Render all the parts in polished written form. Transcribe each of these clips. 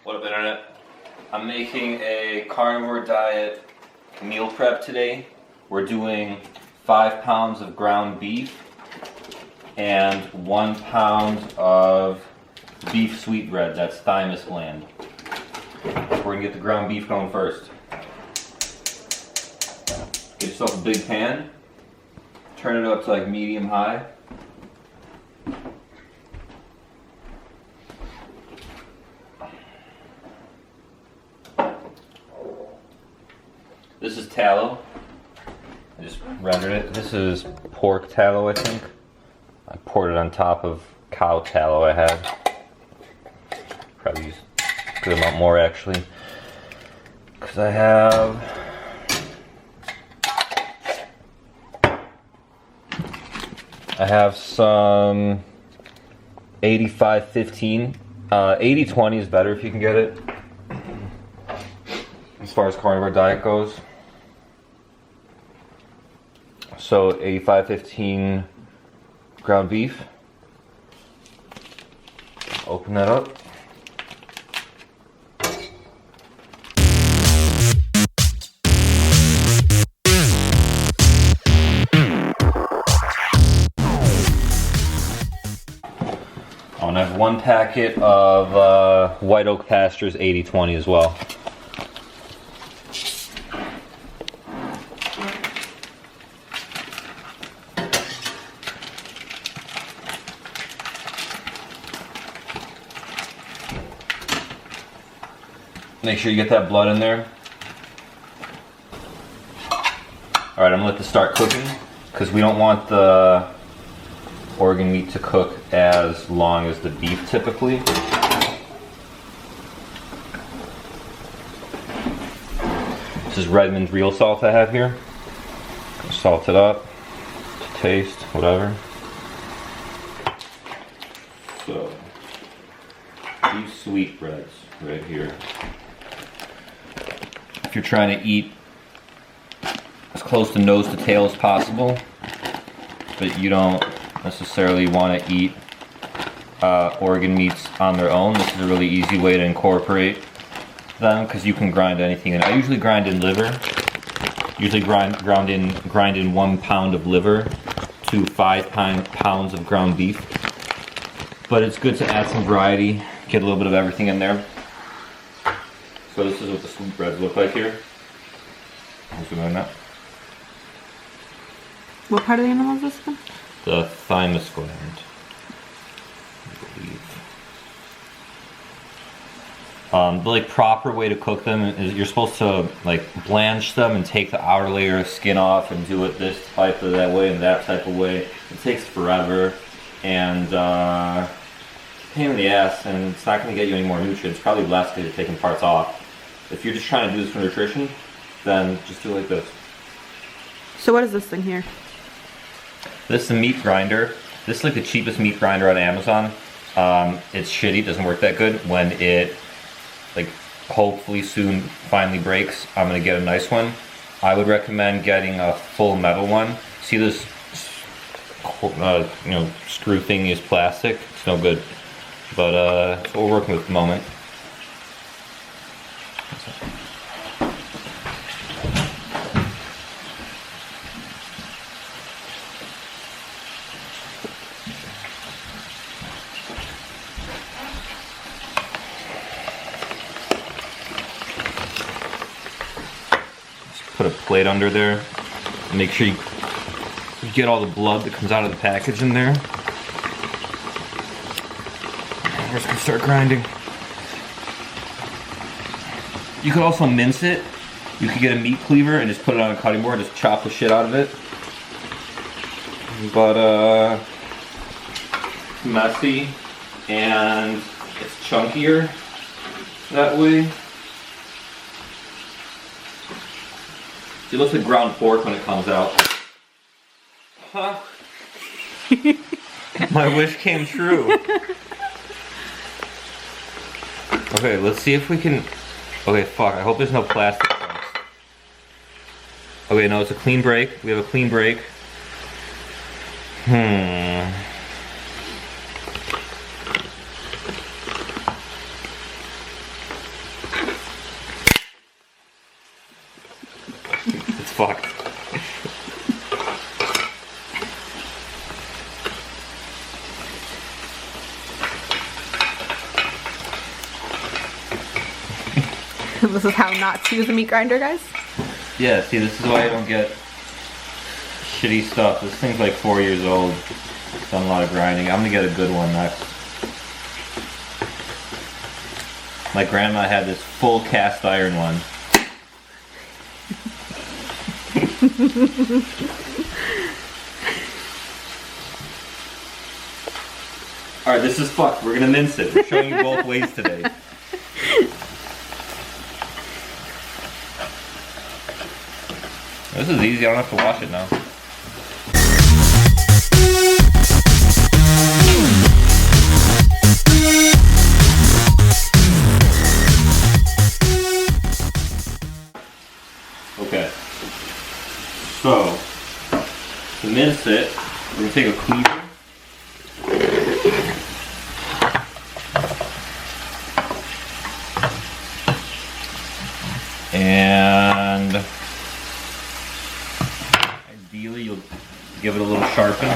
What up, internet? I'm making a carnivore diet meal prep today. We're doing 5 pounds of ground beef and 1 pound of beef sweetbread, that's thymus gland. We're gonna get the ground beef going first. Get yourself a big pan, turn it up to like medium high. This is tallow. I just rendered it. This is pork tallow, I think. I poured it on top of cow tallow I had. Probably use a good amount more actually. Because I have some 85-15. 80-20 is better if you can get it. As far as carnivore diet goes. So 85-15 ground beef. Open that up. Oh, and I have 1 packet of White Oak Pastures 80-20 as well. Make sure you get that blood in there. Alright, I'm gonna let this start cooking because we don't want the organ meat to cook as long as the beef typically. This is Redmond's real salt I have here. Salt it up to taste, whatever. So, beef sweetbreads right here. If you're trying to eat as close to nose to tail as possible, but you don't necessarily want to eat organ meats on their own, this is a really easy way to incorporate them because you can grind anything in. I usually grind in liver. Usually grind in 1 pound of liver to 5 pounds of ground beef. But it's good to add some variety, get a little bit of everything in there. So this is what the sweetbreads look like here. Zoom in that. What part of the animal is this one? The thymus gland, I believe. The like proper way to cook them is you're supposed to like blanch them and take the outer layer of skin off and do it this type of that way and that type of way. It takes forever and pain in the ass, and it's not going to get you any more nutrients. Probably less because you're taking parts off. If you're just trying to do this for nutrition, then just do it like this. So what is this thing here? This is a meat grinder. This is like the cheapest meat grinder on Amazon. It's shitty, doesn't work that good. When it like hopefully soon finally breaks, I'm gonna get a nice one. I would recommend getting a full metal one. See this screw thingy is plastic. It's no good. But that's what we're working with at the moment. Put a plate under there. Make sure you get all the blood that comes out of the package in there. We're just gonna start grinding. You could also mince it. You could get a meat cleaver and just put it on a cutting board and just chop the shit out of it. But messy and it's chunkier that way. It looks like ground pork when it comes out. Huh? My wish came true. Okay, let's see if we can... Okay, fuck, I hope there's no plastic chunks. Okay, no, it's a clean break. We have a clean break. fuck. This is how not to use a meat grinder, guys. Yeah, see, this is why I don't get shitty stuff. This thing's like 4 years old. It's done a lot of grinding. I'm gonna get a good one next. My grandma had this full cast iron one. Alright, this is fucked. We're gonna mince it. We're showing you both ways today. This is easy, I don't have to wash it now. Okay. So, to mince it, we're going to take a cleaver. And ideally you'll give it a little sharpen.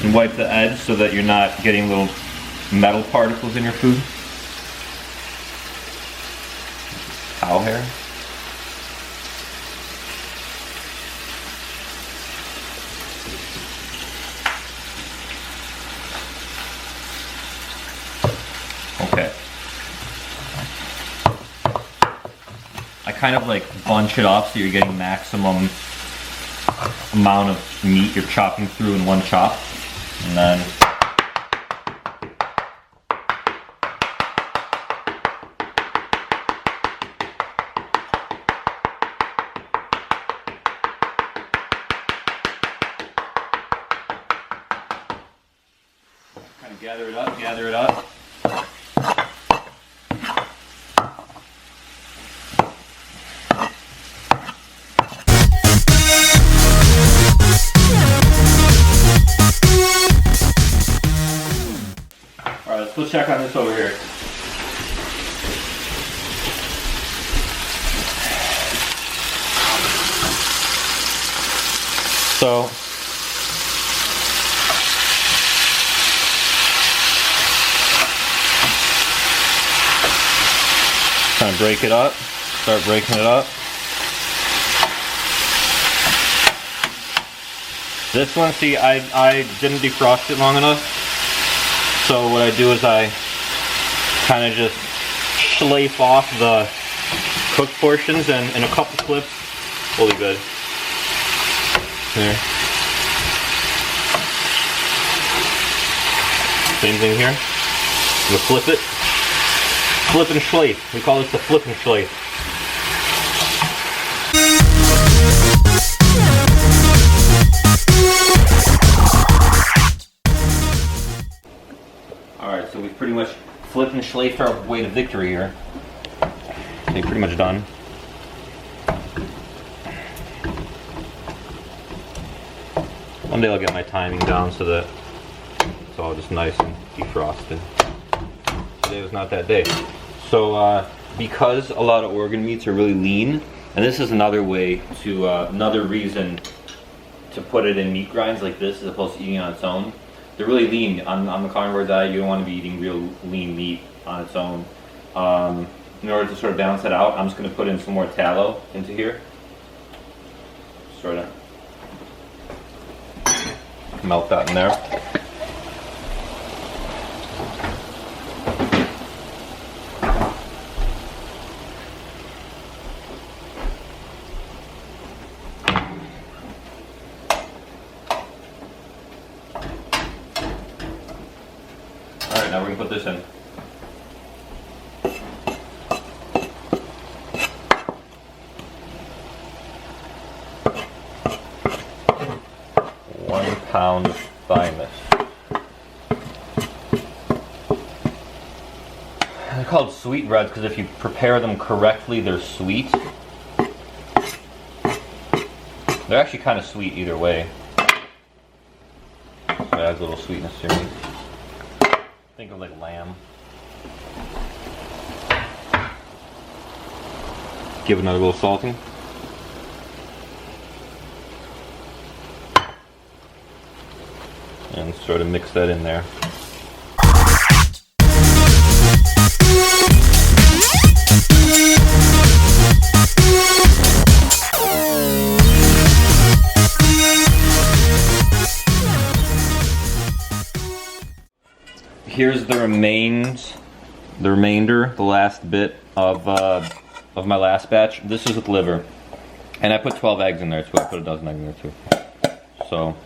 And wipe the edge so that you're not getting little metal particles in your food. Cow hair. Okay. I kind of like bunch it off so you're getting maximum amount of meat you're chopping through in one chop. And then kind of gather it up, gather it up. Alright, let's go check on this over here. So, kind of break it up, start breaking it up. This one, see, I didn't defrost it long enough. So what I do is I kind of just schlafe off the cooked portions, and in a couple clips will be good. Here. Same thing here. You flip it. Flip and schlafe. We call this the flip and schlafe. Alright, so we've pretty much flipped and schlafed our way to victory here. Okay, pretty much done. One day I'll get my timing down so that it's all just nice and defrosted. Today was not that day. So because a lot of organ meats are really lean, and this is another way to, another reason to put it in meat grinds like this as opposed to eating it on its own. They're really lean. On the carnivore diet, you don't want to be eating real lean meat on its own. In order to sort of balance that out, I'm just going to put in some more tallow into here. Sort of melt that in there. Alright, now we're going to put this in. £1 of thymus. They're called sweetbreads because if you prepare them correctly, they're sweet. They're actually kind of sweet either way. So it adds a little sweetness to me. Think of like lamb. Give another little salting. And sort of mix that in there. Here's the remainder, the last bit of my last batch. This is with liver, and I put 12 eggs in there too. I put a dozen eggs in there too. So,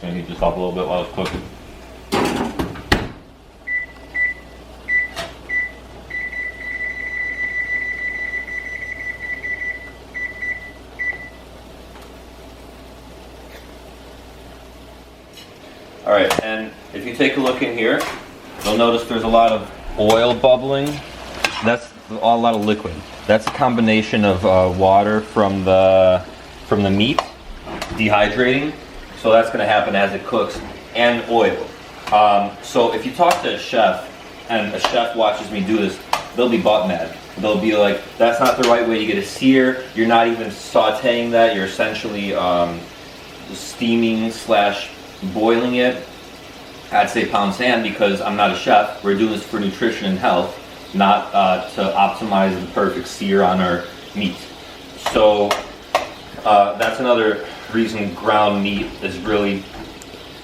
gonna heat this up a little bit while it's cooking. Alright, and if you take a look in here, you'll notice there's a lot of oil bubbling. That's a lot of liquid. That's a combination of water from the meat dehydrating. So that's going to happen as it cooks, and oil. So if you talk to a chef, and a chef watches me do this, they'll be butt mad. They'll be like, that's not the right way to get a sear. You're not even sauteing that. You're essentially steaming / boiling it. I'd say pound sand because I'm not a chef. We're doing this for nutrition and health, not to optimize the perfect sear on our meat. So that's another reason ground meat is really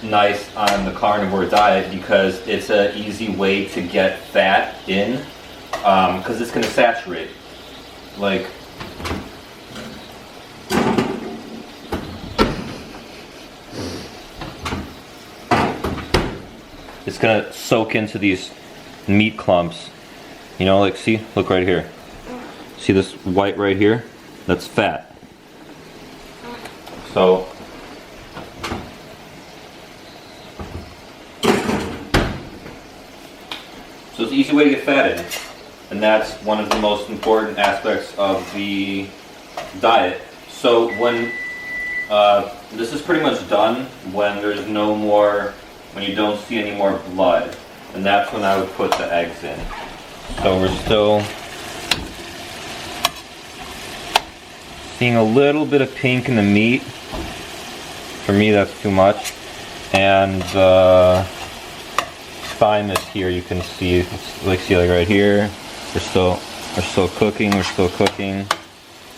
nice on the carnivore diet, because it's an easy way to get fat in, because it's going to saturate. Like, it's going to soak into these meat clumps. You know, like, see, look right here. See this white right here? That's fat. So it's an easy way to get fat in, and that's one of the most important aspects of the diet. So when this is pretty much done, when there's no more, when you don't see any more blood, and that's when I would put the eggs in. So we're still seeing a little bit of pink in the meat. For me, that's too much. And thymus here, you can see, it's like, see, like right here, we're still cooking. We're still cooking.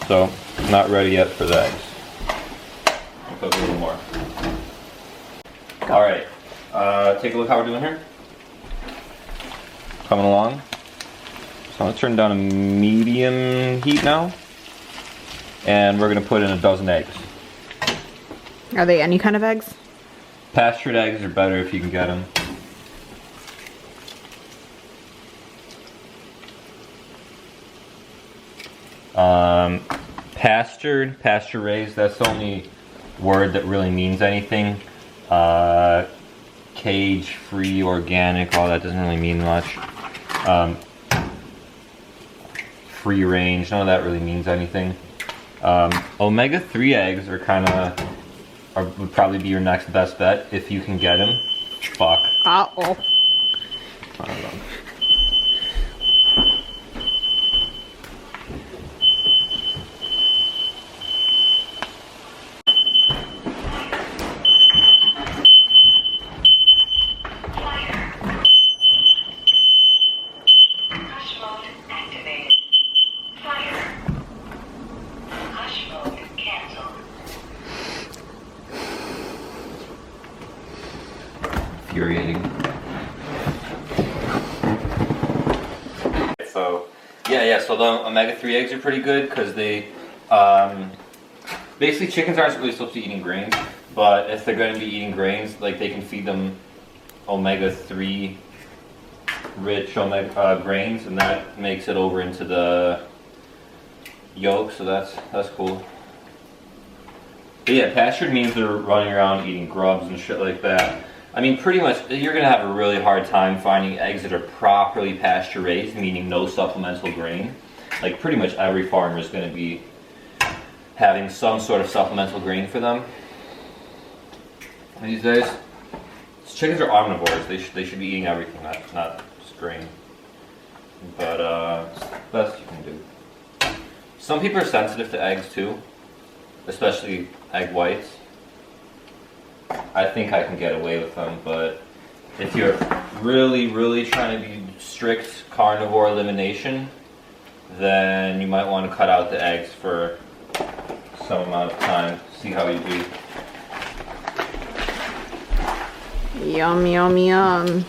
So not ready yet for the eggs. I'll cook a little more. All right, take a look how we're doing here. Coming along. So I'm gonna turn down to medium heat now, and we're gonna put in a dozen eggs. Are they any kind of eggs? Pastured eggs are better if you can get them. Pasture raised, that's the only word that really means anything. Cage free, organic, all that doesn't really mean much. Free range, none of that really means anything. Omega-3 eggs are would probably be your next best bet if you can get them. Fuck. Uh-oh. I don't know. Infuriating. So so the omega-3 eggs are pretty good because they basically, chickens aren't really supposed to be eating grains, but if they're going to be eating grains, like, they can feed them omega-3 rich grains, and that makes it over into the yolk, so that's cool. But yeah, pastured means they're running around eating grubs and shit like that. I mean, pretty much, you're gonna have a really hard time finding eggs that are properly pasture raised, meaning no supplemental grain. Like pretty much every farmer is gonna be having some sort of supplemental grain for them these days. Chickens are omnivores. They should be eating everything, not just grain. But it's the best you can do. Some people are sensitive to eggs too, especially egg whites. I think I can get away with them, but if you're really trying to be strict carnivore elimination, then you might want to cut out the eggs for some amount of time. See how you do. Yum, yum, yum.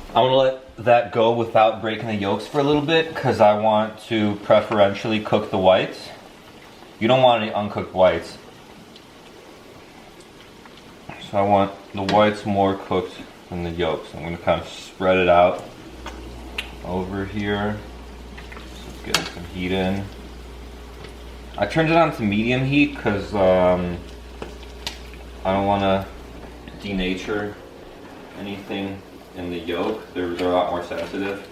I'm gonna let that go without breaking the yolks for a little bit because I want to preferentially cook the whites. You don't want any uncooked whites. So I want the whites more cooked than the yolks. I'm going to kind of spread it out over here. Just getting some heat in. I turned it on to medium heat because I don't want to denature anything in the yolk. They're a lot more sensitive.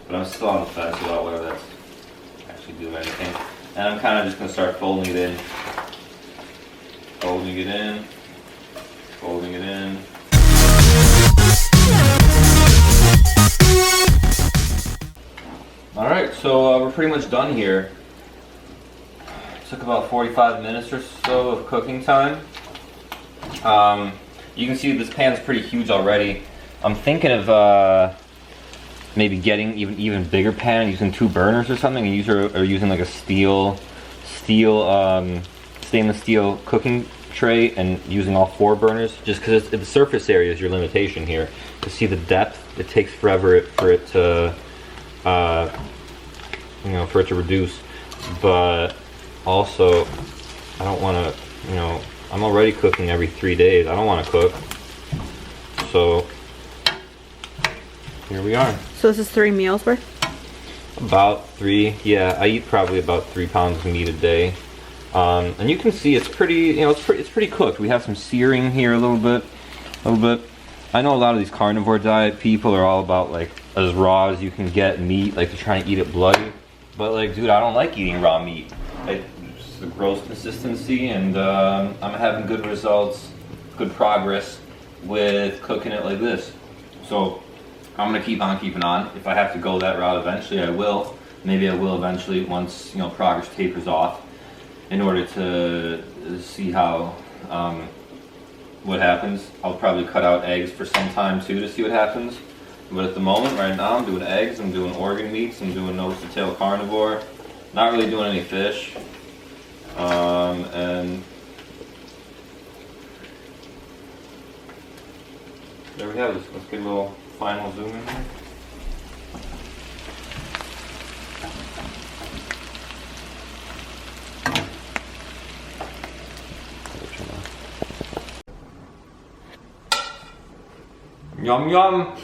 But I'm still on the fence about whether that's actually doing anything. And I'm kind of just going to start folding it in. Folding it in. Folding it in. Alright, so we're pretty much done here. It took about 45 minutes or so of cooking time. You can see this pan's pretty huge already. I'm thinking of maybe getting even bigger pan, using 2 burners or something, and using like a stainless steel cooking tray and using all 4 burners, just because the surface area is your limitation here. To see the depth, it takes forever for it to reduce. But also, I don't want to, I'm already cooking every 3 days. I don't want to cook. So here we are. So this is 3 meals worth? About 3, yeah. I eat probably about 3 pounds of meat a day. And you can see it's pretty, it's pretty cooked. We have some searing here a little bit. I know a lot of these carnivore diet people are all about like as raw as you can get meat, like they're trying to eat it bloody. But like, dude, I don't like eating raw meat. It's the gross consistency, and I'm having good results, good progress with cooking it like this. So I'm gonna keep on keeping on. If I have to go that route eventually, I will. Maybe I will eventually once progress tapers off, in order to see how what happens. I'll probably cut out eggs for some time too to see what happens. But at the moment, right now, I'm doing eggs, I'm doing organ meats, I'm doing nose to tail carnivore. Not really doing any fish. And there we have it. Let's get a little final zoom in here. Yum yum!